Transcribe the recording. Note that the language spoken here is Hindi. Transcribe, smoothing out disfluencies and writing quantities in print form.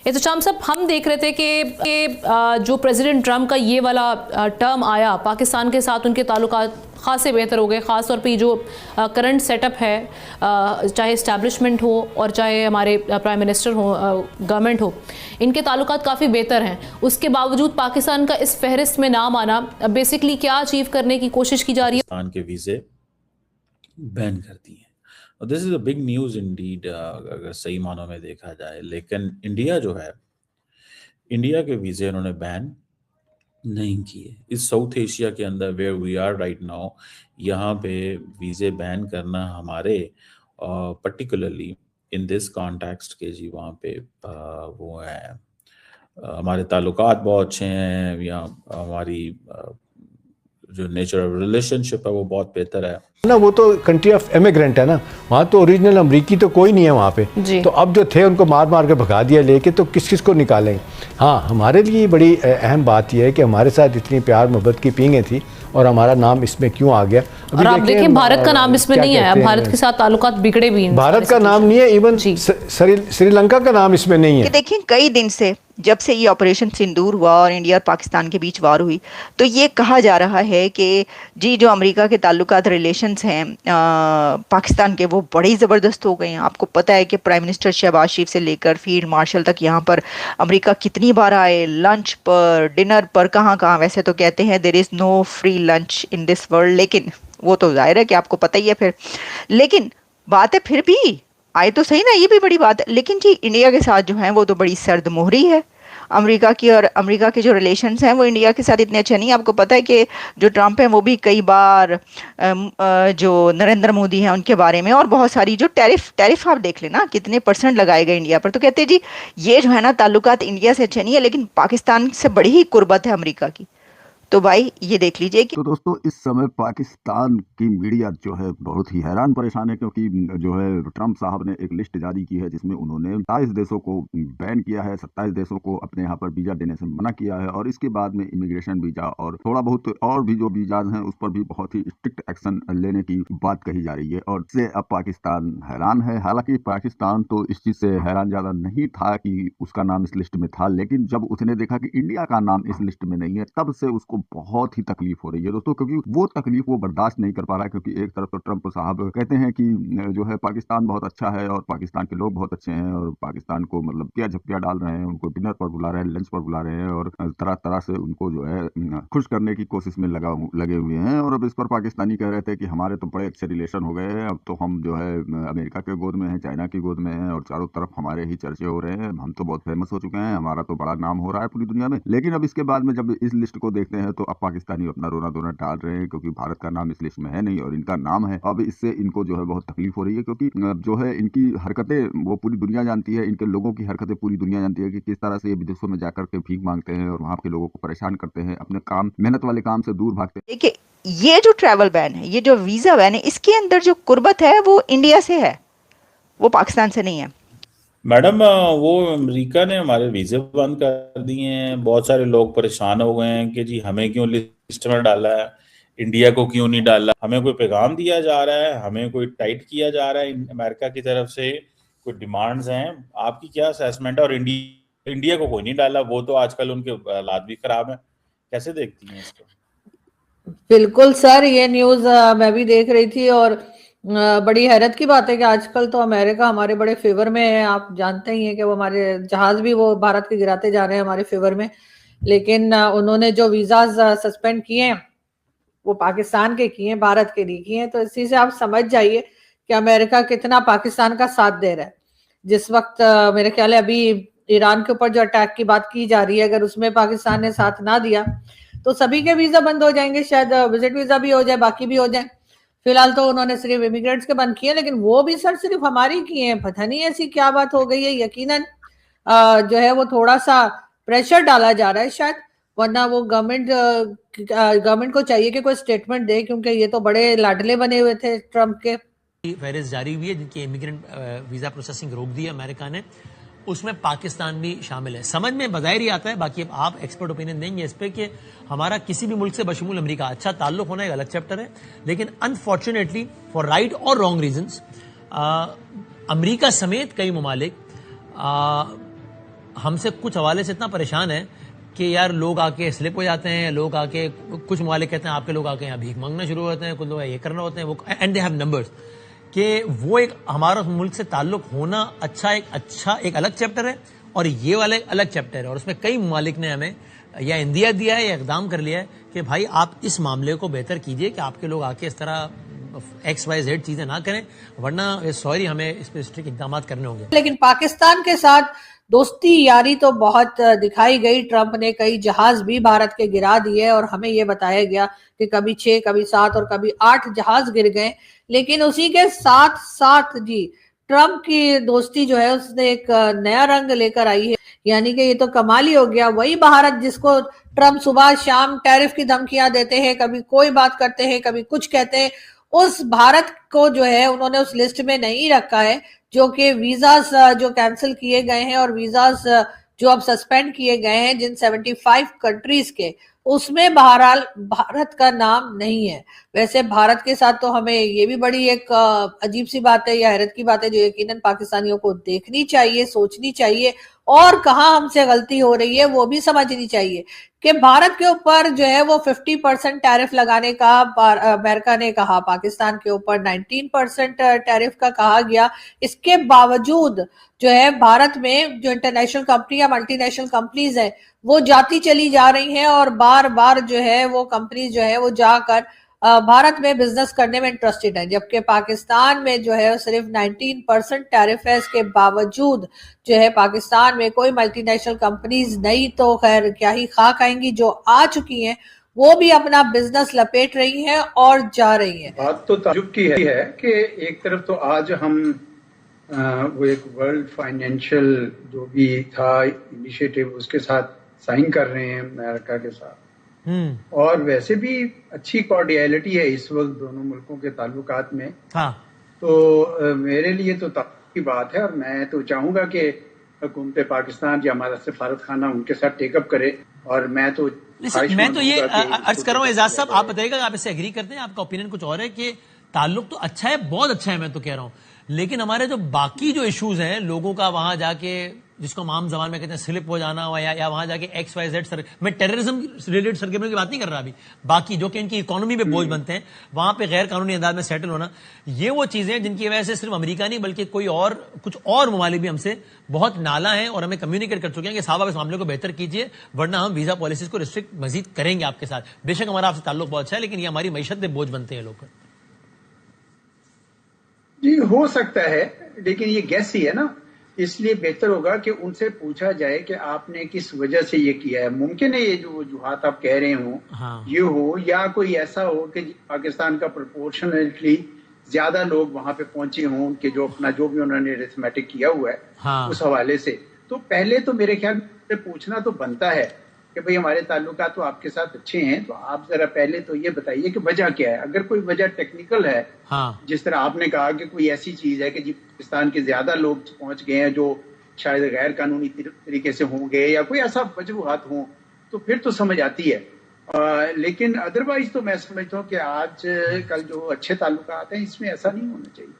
ये तो शाम साहब हम देख रहे थे कि जो प्रेसिडेंट ट्रंप का ये वाला टर्म आया, पाकिस्तान के साथ उनके ताल्लुकात खासे बेहतर हो गए। ख़ास तौर पे जो करंट सेटअप है, चाहे इस्टेब्लिशमेंट हो और चाहे हमारे प्राइम मिनिस्टर हो, गवर्नमेंट हो, इनके ताल्लुकात काफ़ी बेहतर हैं। उसके बावजूद पाकिस्तान का इस फहरिस्त में नाम आना, बेसिकली क्या अचीव करने की कोशिश की जा रही है? पाकिस्तान के वीज़े बैन कर दिए। This is a big news Indeed, अगर सही मानों में देखा जाए। लेकिन इंडिया जो है, इंडिया के वीज़े उन्होंने बैन नहीं किए। इस साउथ एशिया के अंदर where we are right now, यहाँ पे वीज़े बैन करना हमारे पर्टिकुलरली इन दिस कॉन्टेक्स्ट के जी वहाँ पे वो है, हमारे ताल्लुकात बहुत अच्छे हैं, या हमारी जो नेचर ऑफ रिलेशनशिप है वो बहुत बेहतर है ना। वो तो कंट्री ऑफ इमिग्रेंट है ना, वहाँ तो ओरिजिनल अमरीकी तो कोई नहीं है वहाँ पे। तो अब जो थे उनको मार मार के भगा दिया लेके, तो किस किस को निकालेंगे। हाँ, हमारे लिए बड़ी अहम बात यह है कि हमारे साथ इतनी प्यार मोहब्बत की पींगें थी और हमारा नाम इसमें क्यों आ गया। और आप देखिए भारत का नाम इसमें नहीं है। भारत के साथ ताल्लुकात बिगड़े भी हैं। भारत का नाम नहीं है, इवन श्रीलंका का नाम इसमें नहीं है। देखिए कई दिन से जब से ये ऑपरेशन सिंदूर हुआ और इंडिया और पाकिस्तान के बीच वार हुई, तो ये कहा जा रहा है कि जी जो अमेरिका के ताल्लुकात रिलेशंस हैं पाकिस्तान के, वो बड़े ज़बरदस्त हो गए हैं। आपको पता है कि प्राइम मिनिस्टर शहबाज शरीफ से लेकर फील्ड मार्शल तक यहाँ पर अमेरिका कितनी बार आए, लंच पर, डिनर पर, कहाँ कहाँ। वैसे तो कहते हैं there is no free lunch in this world, लेकिन वो तो जाहिर है कि आपको पता ही है फिर। लेकिन बात है फिर भी आए तो सही ना, ये भी बड़ी बात है। लेकिन जी इंडिया के साथ जो है वो तो बड़ी सर्द मोहरी है अमेरिका की, और अमेरिका के जो रिलेशंस हैं वो इंडिया के साथ इतने अच्छे नहीं। आपको पता है कि जो ट्रंप हैं वो भी कई बार जो नरेंद्र मोदी हैं उनके बारे में, और बहुत सारी जो टैरिफ आप देख लेना कितने % लगाए गए इंडिया पर, तो कहते हैं जी ये जो है ना ताल्लुकात इंडिया से अच्छे नहीं है, लेकिन पाकिस्तान से बड़ी ही कुर्बत है अमेरिका की। तो भाई ये देख लीजिए कि तो दोस्तों इस समय पाकिस्तान की मीडिया जो है बहुत ही हैरान परेशान है, क्योंकि जो है ट्रंप साहब ने एक लिस्ट जारी की है जिसमें उन्होंने 27 देशों को बैन किया है, 27 देशों को अपने यहाँ पर वीजा देने से मना किया है, और इसके बाद में इमिग्रेशन वीजा और थोड़ा बहुत और भी जो वीजाज हैं उस पर भी बहुत ही स्ट्रिक्ट एक्शन लेने की बात कही जा रही है। और इससे अब पाकिस्तान हैरान है। हालांकि पाकिस्तान तो इस चीज से हैरान ज्यादा नहीं था कि उसका नाम इस लिस्ट में था, लेकिन जब उसने देखा कि इंडिया का नाम इस लिस्ट में नहीं है, तब से उसको बहुत ही तकलीफ हो रही है दोस्तों, क्योंकि वो तकलीफ वो बर्दाश्त नहीं कर पा रहा है। क्योंकि एक तरफ तो ट्रंप साहब कहते हैं कि जो है पाकिस्तान बहुत अच्छा है और पाकिस्तान के लोग बहुत अच्छे हैं, और पाकिस्तान को मतलब क्या झपकिया डाल रहे हैं, उनको डिनर पर बुला रहे हैं, लंच पर बुला रहे हैं, और तरह तरह से उनको जो है खुश करने की कोशिश में लगे हुए हैं। और अब इस पर पाकिस्तानी कह रहे थे कि हमारे तो बड़े अच्छे रिलेशन हो गए हैं, अब तो हम जो है अमेरिका के गोद में है, चाइना की गोद में है, और चारों तरफ हमारे ही चर्चे हो रहे हैं, हम तो बहुत फेमस हो चुके हैं, हमारा तो बड़ा नाम हो रहा है पूरी दुनिया में। लेकिन अब इसके बाद में जब इस लिस्ट को देखते हैं तो अब पाकिस्तानी अपना रोना धोना डाल रहे हैं, क्योंकि भारत का नाम इस लिस्ट में है नहीं और इनका नाम है। अब इससे इनको जो है बहुत तकलीफ हो रही है, क्योंकि जो है इनकी हरकतें वो पूरी दुनिया जानती है, इनके लोगों की हरकतें पूरी दुनिया जानती है कि किस तरह से ये विदेशों में जाकर के भीख मांगते हैं और वहाँ के लोगों को परेशान करते हैं, अपने काम मेहनत वाले काम से दूर भागते हैं। देखिए ये जो ट्रैवल बैन है, ये जो वीजा बैन है, इसके अंदर जो कुर्बत है वो इंडिया से है, वो पाकिस्तान से नहीं है। मैडम। वो अमेरिका ने हमारे वीज़े बंद कर दिए हैं, बहुत सारे लोग परेशान हो गए हैं कि जी हमें क्यों लिस्ट में डाला है, इंडिया को क्यों नहीं डाला, हमें कोई पैगाम दिया जा रहा है, हमें कोई टाइट किया जा रहा है अमेरिका की तरफ से, कोई डिमांड्स हैं। आपकी क्या असेसमेंट है? और इंडिया को कोई नहीं डाला, वो तो आजकल उनके हालात भी खराब हैं, कैसे देखती हैं इसको? बिल्कुल सर, ये न्यूज़ मैं भी देख रही थी, और बड़ी हैरत की बात है कि आजकल तो अमेरिका हमारे बड़े फेवर में है। आप जानते ही हैं कि वो हमारे जहाज भी वो भारत के गिराते जा रहे हैं हमारे फेवर में। लेकिन उन्होंने जो वीज़ाज सस्पेंड किए हैं वो पाकिस्तान के किए हैं, भारत के नहीं किए हैं। तो इसी से आप समझ जाइए कि अमेरिका कितना पाकिस्तान का साथ दे रहा है। जिस वक्त मेरे ख्याल है अभी ईरान के ऊपर जो अटैक की बात की जा रही है, अगर उसमें पाकिस्तान ने साथ ना दिया तो सभी के वीजा बंद हो जाएंगे, शायद विजिट वीजा भी हो जाए, बाकी भी हो जाए। फिलहाल तो उन्होंने सिर्फ इमिग्रेंट्स के बंद किए, लेकिन वो भी सर सिर्फ हमारी किए हैं। पता नहीं ऐसी क्या बात हो गई है, यकीनन जो है वो थोड़ा सा प्रेशर डाला जा रहा है शायद, वरना वो गवर्नमेंट को चाहिए कि कोई स्टेटमेंट दे, क्योंकि ये तो बड़े लाडले बने हुए थे ट्रंप के। फहरिस्त जारी हुई है जिनकी इमिग्रेंट वीजा प्रोसेसिंग रोक दी है अमेरिका ने, उसमें पाकिस्तान भी शामिल है। समझ में बज़ाहिर ही आता है, बाकी अब आप एक्सपर्ट ओपिनियन देंगे इस पे कि हमारा किसी भी मुल्क से बशमूल अमेरिका अच्छा ताल्लुक होना एक अलग चैप्टर है, लेकिन अनफॉर्चुनेटली फॉर राइट और रॉन्ग रीजंस अमेरिका समेत कई ममालिक हमसे कुछ हवाले से इतना परेशान है कि यार लोग आके स्लिप हो जाते हैं, लोग आके कुछ ममालिक कहते हैं आपके लोग आके यहाँ भीख मांगना शुरू होते हैं, कुछ लोग ये करना होते हैं, वो एंड दे हैव नंबर्स कि वो एक हमारा मुल्क से ताल्लुक होना एक अलग चैप्टर है और ये वाला एक अलग चैप्टर है। और उसमें कई ममालिक ने हमें या इंदिया दिया है या इकदाम कर लिया है कि भाई आप इस मामले को बेहतर कीजिए कि आपके लोग आके इस तरह XYZ चीजें ना करें, वरना सॉरी हमें इस पर स्ट्रिक्ट इकदाम करने होंगे। लेकिन पाकिस्तान के साथ दोस्ती यारी तो बहुत दिखाई गई। ट्रंप ने कई जहाज भी भारत के गिरा दिए और हमें ये बताया गया कि कभी 6, कभी 7 और कभी 8 जहाज गिर गए। लेकिन उसी के साथ साथ जी ट्रंप की दोस्ती जो है उसने एक नया रंग लेकर आई है, यानी कि ये तो कमाल ही हो गया। वही भारत जिसको ट्रंप सुबह शाम टैरिफ की धमकियां देते हैं, कभी कोई बात करते हैं, कभी कुछ कहते हैं, उस भारत को जो है उन्होंने उस लिस्ट में नहीं रखा है जो कि वीजास जो कैंसिल किए गए हैं और वीजास जो अब सस्पेंड किए गए हैं जिन 75 कंट्रीज के, उसमें बहरहाल भारत का नाम नहीं है। वैसे भारत के साथ तो हमें ये भी बड़ी एक अजीब सी बात है या हैरत की बात है जो यकीनन पाकिस्तानियों को देखनी चाहिए, सोचनी चाहिए और कहाँ हमसे गलती हो रही है वो भी समझनी चाहिए कि भारत के ऊपर जो है वो 50% टैरिफ लगाने का अमेरिका ने कहा, पाकिस्तान के ऊपर 19% टैरिफ का कहा गया। इसके बावजूद जो है भारत में जो इंटरनेशनल कंपनी या मल्टीनेशनल कंपनीज है वो जाती चली जा रही हैं और बार बार जो है वो कंपनी जो है वो जाकर भारत में बिजनेस करने में इंटरेस्टेड है, जबकि पाकिस्तान में जो है सिर्फ 19% टैरिफ है। इसके बावजूद जो है पाकिस्तान में कोई मल्टीनेशनल कंपनीज नहीं तो खैर क्या ही खाक आएंगी, जो आ चुकी हैं वो भी अपना बिजनेस लपेट रही हैं और जा रही हैं। बात तो ताज्जुब की है कि एक तरफ तो आज हम वो एक वर्ल्ड फाइनेंशियल जो भी था इनिशिएटिव उसके साथ साइन कर रहे हैं अमेरिका के साथ, और वैसे भी अच्छी कॉर्डियलिटी है इस वक्त दोनों मुल्कों के ताल्लुकात में। हाँ। तो मेरे लिए तो तब की बात है और मैं तो चाहूंगा कि हुकूमत पाकिस्तान या हमारा सफारत खाना उनके साथ टेकअप करे। और मैं तो ये अर्ज कर रहा हूँ एजाज साहब, आप बताइएगा आप इससे एग्री करते हैं, आपका ओपिनियन कुछ और है कि ताल्लुक तो अच्छा है, बहुत अच्छा है, मैं तो कह रहा हूँ, लेकिन हमारे जो बाकी जो इश्यूज हैं लोगों का वहां जाके जिसको हम आम जबान में कहते हैं स्लिप हो जाना या वहां जाके XYZ सर, मैं टेररिज्म रिलेटेड सरगर्मियों की बात नहीं कर रहा अभी, बाकी जो कि इनकी इकोनॉमी पे बोझ बनते हैं वहां पे गैर कानूनी अंदाज में सेटल होना, ये वो चीजें हैं जिनकी वजह से सिर्फ अमेरिका नहीं बल्कि कुछ और ममालिक भी हमसे बहुत नाला है और हमें कम्युनिकेट कर चुके हैं कि साहब आप इस मामले को बेहतर कीजिए वरना हम वीजा पॉलिसीज को रिस्ट्रिक्ट मजीद करेंगे आपके साथ। बेशक हमारा आपसे ताल्लुक बहुत अच्छा है लेकिन ये हमारी मैशत पे बोझ बनते हैं लोग। जी हो सकता है, लेकिन ये गैस ही है ना, इसलिए बेहतर होगा कि उनसे पूछा जाए कि आपने किस वजह से ये किया है। मुमकिन है ये जो वजूहात आप कह रहे हो हाँ। ये हो या कोई ऐसा हो कि पाकिस्तान का प्रोपोर्शनली ज्यादा लोग वहां पे पहुंचे हों उनके जो अपना जो भी उन्होंने अरिथमेटिक किया हुआ है हाँ। उस हवाले से। तो पहले तो मेरे ख्याल से पूछना तो बनता है कि भाई हमारे ताल्लुकात तो आपके साथ अच्छे हैं, तो आप जरा पहले तो ये बताइए कि वजह क्या है। अगर कोई वजह टेक्निकल है हाँ। जिस तरह आपने कहा कि कोई ऐसी चीज है कि जी पाकिस्तान के ज्यादा लोग पहुंच गए हैं जो शायद गैर कानूनी तरीके से होंगे या कोई ऐसा वजूहात हो तो फिर तो समझ आती है, लेकिन अदरवाइज तो मैं समझता हूँ कि आज कल जो अच्छे ताल्लुकात हैं इसमें ऐसा नहीं होना चाहिए।